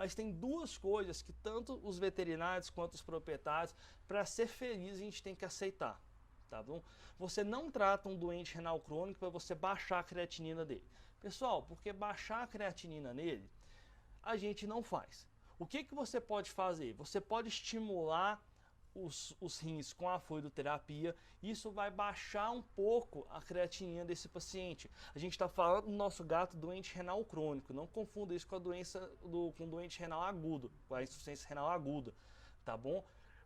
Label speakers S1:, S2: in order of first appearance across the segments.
S1: Mas tem duas coisas que tanto os veterinários quanto os proprietários, para ser feliz, a gente tem que aceitar. Tá bom? Você não trata um doente renal crônico para você baixar a creatinina dele. Pessoal, porque baixar a creatinina nele, a gente não faz. O que você pode fazer? Você pode estimular os rins com a fluidoterapia, isso vai baixar um pouco a creatinina desse paciente. A gente está falando do nosso gato doente renal crônico, não confunda isso com a doença com doente renal agudo, com a insuficiência renal aguda, tá bom?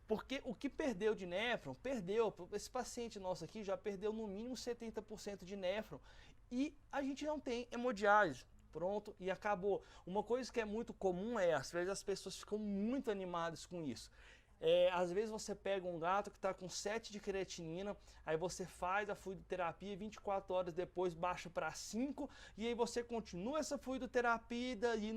S1: Porque o que perdeu de néfron, perdeu. Esse paciente nosso aqui já perdeu no mínimo 70% de néfron e a gente não tem hemodiálise. Pronto, e acabou. Uma coisa que é muito comum às vezes as pessoas ficam muito animadas com isso. Às vezes você pega um gato que está com 7 de creatinina, aí você faz a fluidoterapia, 24 horas depois baixa para 5, e aí você continua essa fluidoterapia e daí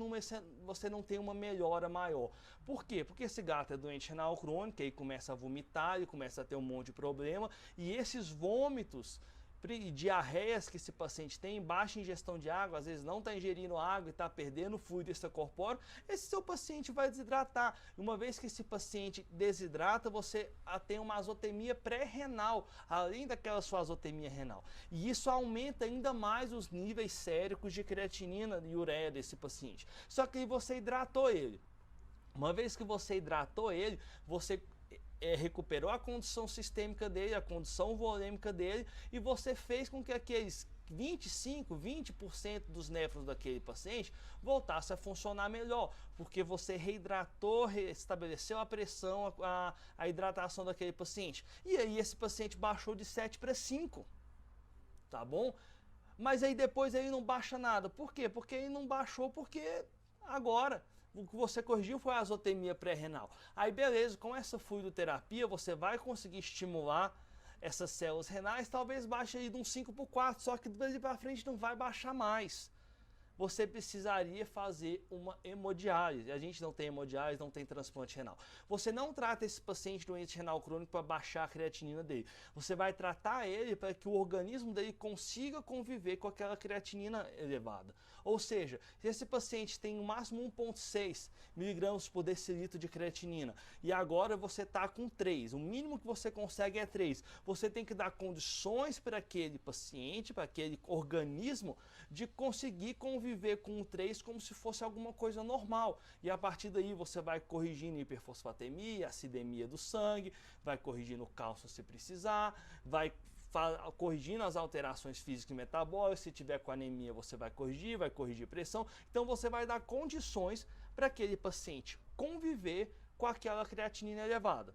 S1: você não tem uma melhora maior. Por quê? Porque esse gato é doente renal crônico, aí começa a vomitar, ele começa a ter um monte de problema, e esses vômitos e diarreias que esse paciente tem, baixa ingestão de água, às vezes não está ingerindo água e está perdendo fluido extracorpóreo, esse seu paciente vai desidratar. Uma vez que esse paciente desidrata, você tem uma azotemia pré-renal, além daquela sua azotemia renal. E isso aumenta ainda mais os níveis séricos de creatinina e ureia desse paciente. Só que aí você hidratou ele. Uma vez que você hidratou ele, você recuperou a condição sistêmica dele, a condição volêmica dele, e você fez com que aqueles 25, 20% dos néfrons daquele paciente voltasse a funcionar melhor, porque você reidratou, restabeleceu a pressão, a hidratação daquele paciente. E aí esse paciente baixou de 7 para 5, tá bom? Mas aí depois ele não baixa nada. Por quê? Porque ele não baixou porque agora o que você corrigiu foi a azotemia pré-renal. Aí beleza, com essa fluidoterapia você vai conseguir estimular essas células renais, talvez baixe aí de um 5 para 4, só que dali para frente não vai baixar mais. Você precisaria fazer uma hemodiálise. A gente não tem hemodiálise, não tem transplante renal. Você não trata esse paciente doente renal crônico para baixar a creatinina dele. Você vai tratar ele para que o organismo dele consiga conviver com aquela creatinina elevada. Ou seja, se esse paciente tem no máximo 1,6 mg por decilitro de creatinina e agora você está com 3, o mínimo que você consegue é 3, você tem que dar condições para aquele paciente, para aquele organismo, de conseguir conviver com o 3 como se fosse alguma coisa normal. E a partir daí você vai corrigindo hiperfosfatemia, acidemia do sangue, vai corrigindo o cálcio se precisar, vai corrigindo as alterações físicas e metabólicas. Se tiver com anemia você vai corrigir pressão. Então você vai dar condições para aquele paciente conviver com aquela creatinina elevada.